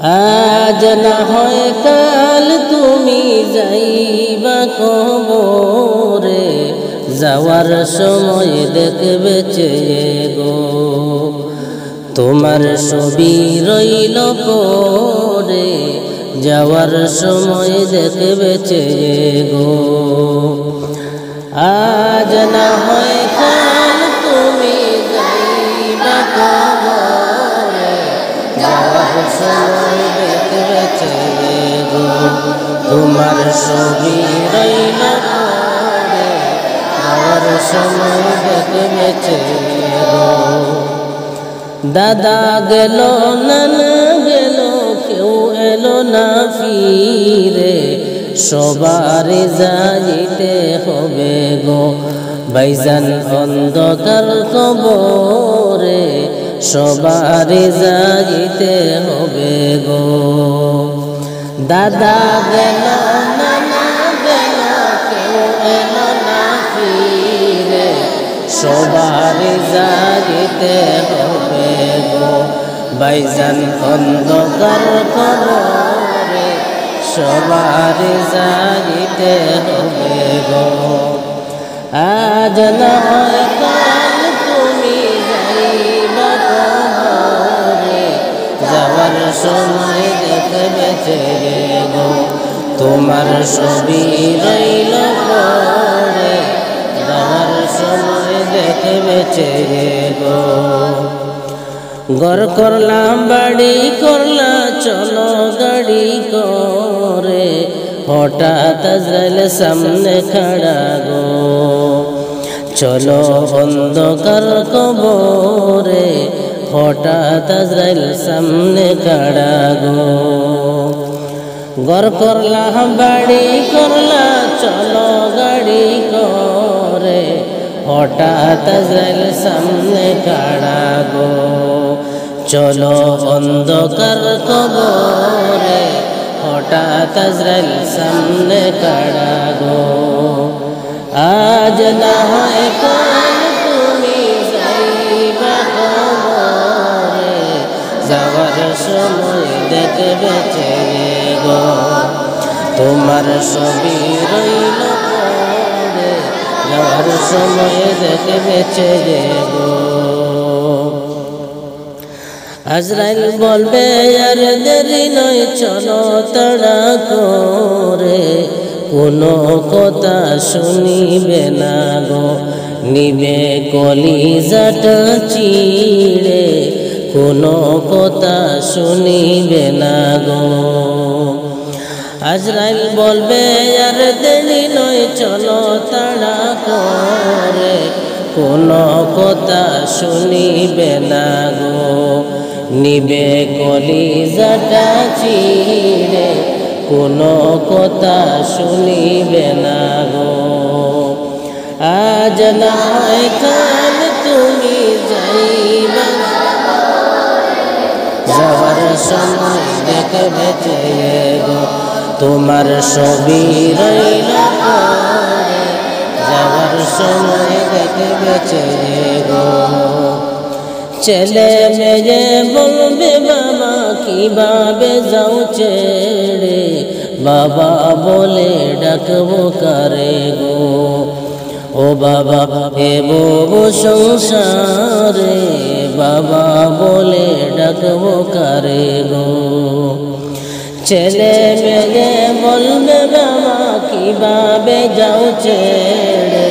আজ না হয় কাল তুমি যাইবা কবরে, যাওয়ার সময় দেখবে চেয়ে গো তোমার ছবি রইল পরে, যাওয়ার সময় দেখবে চেয়ে গো। আজ না হয় কাল তুমি যাইবা কবরে, যাওয়ার সময় দেখবে চেয়ে গো তোমার ছবি রইল পরে, যাওয়ার সময় দেখবে চেয়ে গো। দাদা গেল নানা গেল কেউ এলো না ফিরে, সবারে যাইতে হবে গো ভাইজান অন্ধকার কবরে, সবারে যাইতে হবে গো। দাদা গেল নানা গেল কেউ এলো না ফিরে, সবারে যাইতে হবে গো ভাইজান অন্ধকার কবরে, সবারে যাইতে হবে গো। আজ না হয় কাল তুমি যাইবা কবরে, যাওয়ার সময় দেখবে চেয়ে গো তোমার ছবি রইল পরে, যাওয়ার সময় দেখবে চেয়ে গো। ঘর করলাম বাড়ি করলা চলো গাড়ি করে, হঠাৎ আজরাইল সামনে খাড়া গো, চলো অন্ধকার কবরে, হঠাৎ আজরাইল সামনে খাড়া গো। ঘর করলা বাড়ি করলা চলো গাড়ি করে, হঠাৎ আজরাইল সামনে খাড়া গো, চলো অন্ধকার কবরে, হঠাৎ আজরাইল সামনে খাড়া গো। আজ না হয় কাল তুমি যাইবা কবরে, যাওয়ার সময় দেখবে চেয়ে গো তোমার ছবি রইল পরে, যাওয়ার সময় দেখবে চেয়ে গো। আজরাইল বলবে আর দেরি নয় চলো তাড়া করে, কোনো কথা শুনিবে না গো নিবে কলিজাটা চিড়ে, কোনো কথা শুনিবে না গো। আজরাইল বলবে আর দেরি নয় চলো তাড়া করে, কোনো কথা শুনিবে না গো নিবে কলিজাটা চিড়ে, কোনো কথা শুনিবে না গো। আজ না হয় কাল তুমি যাইবা, যাওয়ার সময় দেখবে চেয়ে গো তোমার ছবি রইল পরে, যাওয়ার সময় দেখবে চেয়ে গো। ছেলে মেয়ে বলবে বাবা কিভাবে যাও ছেড়ে, বাবা বলে ডাকবো কারে গো ও বাবা এবো সংসারে, বাবা বলে ডাকবো কারে গো। ছেলে মেয়ে বলবে বাবা কিভাবে যাও ছেড়ে,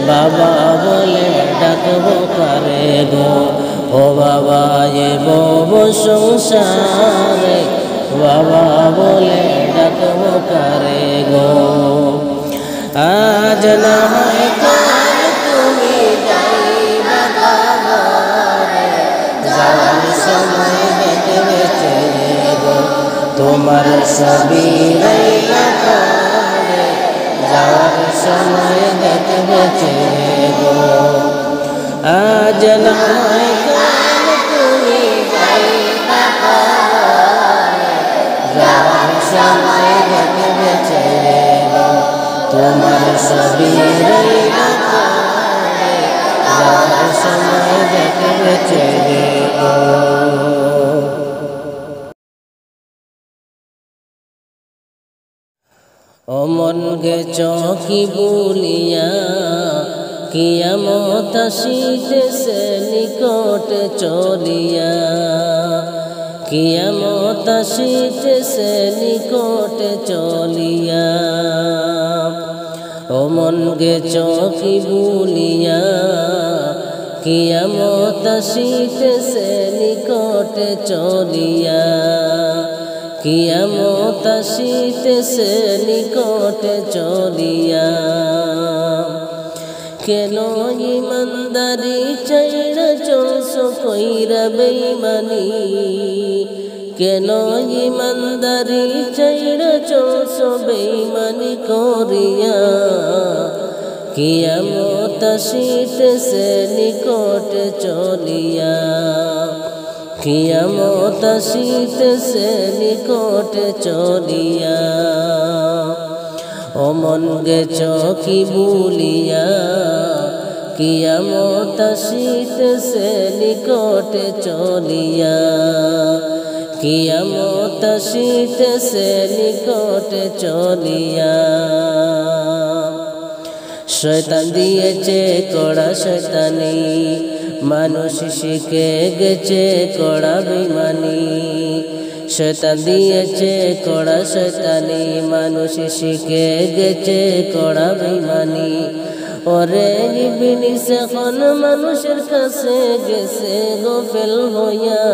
বাবা বলে ডাকবো কারে গো ও বাবা এবো সংসারে, বাবা বলে ডাকবো কারে গো। আজ না হয় কাল তুমি যাইবা কবরে, যাওয়ার সময় দেখবে চেয়ে গো তোমার ছবি রইল পরে, যাওয়ার সময় দেখবে চেয়ে গো। আজ না হয় কাল তুমি যাইবা কবরে, যাওয়ার সময় দেখবে চেয়ে গো তোমার ছবি রইল পরে, যাওয়ার সময় দেখবে চেয়ে গো। ও মন গেছ কি ভুলিয়া, কিয়ামত আসিতেছে নিকটে চলিয়া, কিয়ামত আসিতেছে নিকটে চলিয়া। ও মন গেছ কি ভুলিয়া, কিয়ামত আসিতেছে নিকটে চলিয়া, কিয়ামত আসিতেছে নিকটে চলিয়া। কেন ইমানদারি চাইরা চলছো কইরা বেঈমানি, কেন ইমানদারি চাইরা চলছো বেঈমানি করিয়া, কিয়ামত আসিতেছে নিকটে চলিয়া, কিয়ামত আসিতেছে নিকটে চলিয়া। ও মন গেছ কি ভুলিয়া, কিয়ামত আসিতেছে নিকটে চলিয়া, কিয়ামত আসিতেছে নিকটে চলিয়া। শয়তান দিয়েছে কড়া শয়তানি, মানুষ শিখে গেছে কড়া বেঈমানি। শয়তান দিয়েছে কড়া শয়তানি, মানুষ শিখে গেছে কড়া বেঈমানি। ওরে ইবলিস এখন মানুষের কাছে গেছে গোফেল হইয়া,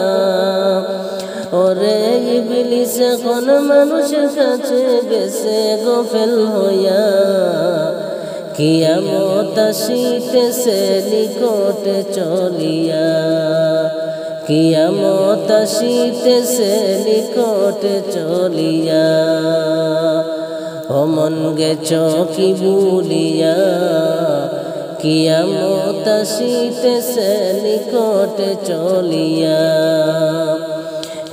ওরে ইবলিস এখন মানুষের কাছে গেছে গোফেল হইয়া, কিয়ামত আসিতেছে নিকটে চলিয়া, কিয়ামত আসিতেছে নিকটে চলিয়া। ও মন গেছ কি ভুলিয়া, কিয়ামত আসিতেছে নিকটে চলিয়া,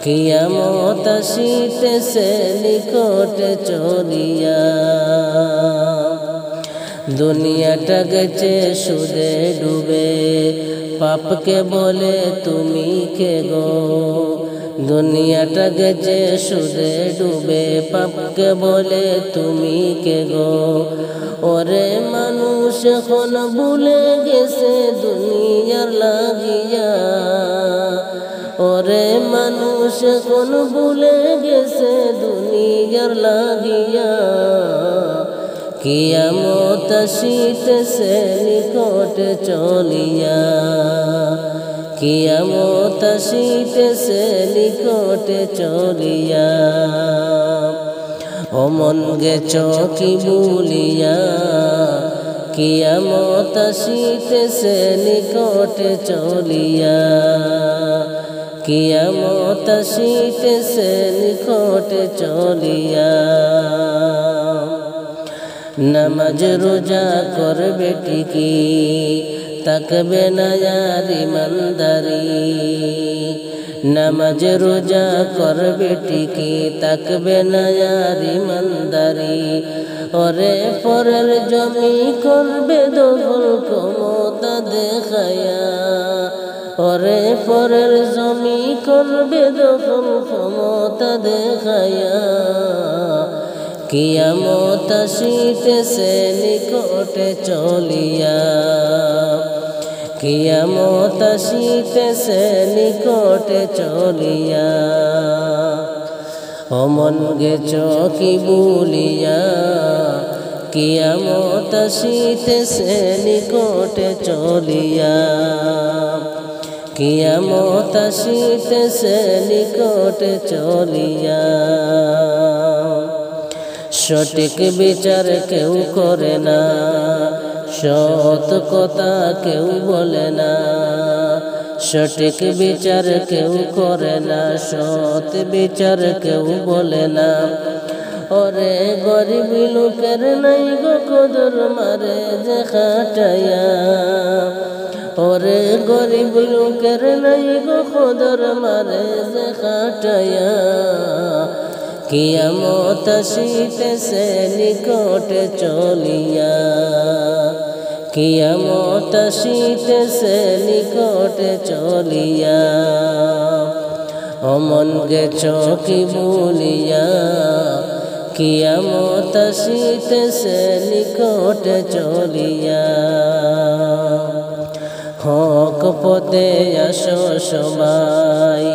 কিয়ামত আসিতেছে নিকটে চলিয়া। দুনিয়াটা গেছে সুদে ডুবে, পাপকে বলে তুমি কে গো। দুনিয়াটা গেছে সুদে ডুবে, পাপকে বলে তুমি কে গো। ওরে মানুষ এখন ভুলে গেছে দুনিয়ার লাগিয়া, ওরে মানুষ এখন ভুলে গেছে দুনিয়ার লাগিয়া, কিয়ামত আসিতেছে নিকটে চলিয়া, কিয়ামত আসিতেছে নিকটে চলিয়া। ও মন গেছ কি ভুলিয়া, কিয়ামত আসিতেছে নিকটে চলিয়া, কিয়ামত আসিতেছে নিকটে চলিয়া। নামাজ রোজা করবে টিকি, তাকবে না আর ইমানদারি। নামাজ রোজা করবে টিকি, তাকবে না আর ইমানদারি। ওরে পরের জমি করবে দখল ক্ষমতা দেখায়া, ওরে পরের জমি করবে দখল ক্ষমতা দেখায়া, কিয়ামত আসিতেছে নিকটে চলিয়া, কিয়ামত আসিতেছে নিকটে চলিয়া। ও মন গেছ কি ভুলিয়া, কিয়ামত আসিতেছে নিকটে চলিয়া, কিয়ামত আসিতেছে নিকটে চলিয়া। সঠিক বিচার কেউ করে না, সৎ কথা কেউ বলে না। সঠিক বিচার কেউ করে না, সৎ বিচার কেউ বলে না। ওরে গরিব লোকের নাই গো কদর মারে যে খাটাইয়া, ওরে গরিব লোকের নাই গো কদর মারে যে খাটাইয়া, কিয়ামত আসিতেছে নিকটে চলিয়া, কিয়ামত আসিতেছে নিকটে চলিয়া। ও মন গেছ কি ভুলিয়া, কিয়ামত আসিতেছে নিকটে চলিয়া হক পথে আসো সবাই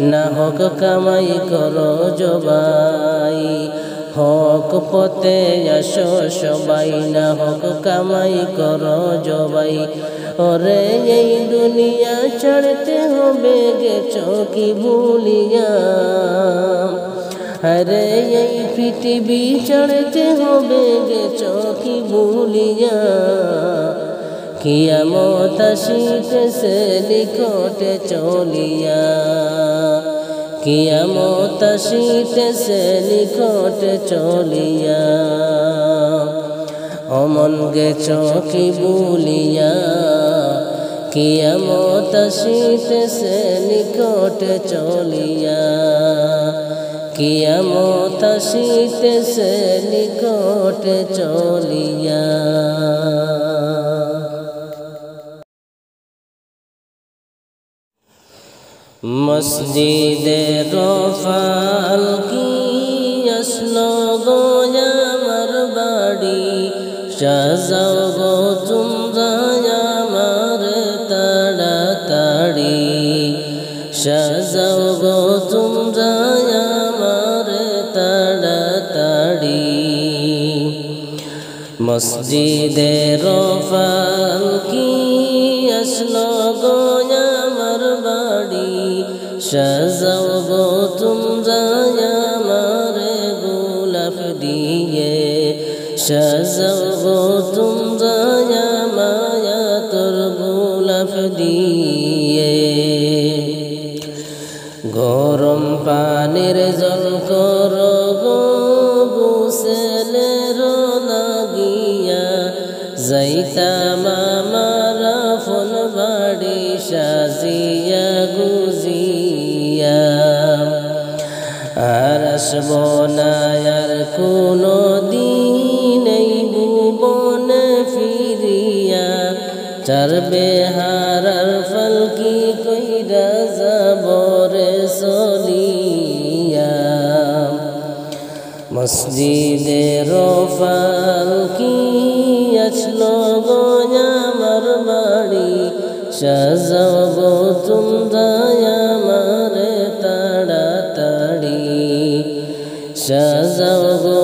না হক কামাই করো জবাই হক পথে আসো সবাই না হক কামাই করো জবাই ওরে এই দুনিয়া ছাড়তে হবে গেছো কি ভুলিয়া আরে এই পৃথিবী ছাড়তে হবে গেছো কি ভুলিয়া কিয়ামত আসিতেছে নিকটে চলিয়া কিয়ামত আসিতেছে নিকটে চলিয়া অমন গেছো কি ভুলিয়া কিয়ামত আসিতেছে নিকটে চলিয়া কিয়ামত আসিতেছে নিকটে চলিয়া মসজিদের ফালকি আসলো গো আমার বাড়ি সাজাও গো তোমরা আমার তাড়াতাড়ি সাজাও গো তোমরা আমার তাড়াতাড়ি মসজিদের ফালকি আসলো গো আমার বাড়ি সাজাও গো তোমরা আমার গোলাপ দিয়ে সাজাও গো তোমরা মায়া তোর গোলাপ দিয়ে গরম পানির জল করো গো গোসলের লাগিয়া যাইতাম আমার ফোন বাড়ি সাজিয়া গুজিয়া আর আসব না আর কোনো দিন এই ভুবনে ফিরিয়া চারবে হারার ফলকি কইরা যাব রে চলিয়া মসজিদের ফালকি আসলো গো আমার বাড়ি সাজাও গো তোমরা আমার তাড়াতাড়ি সাজাও গো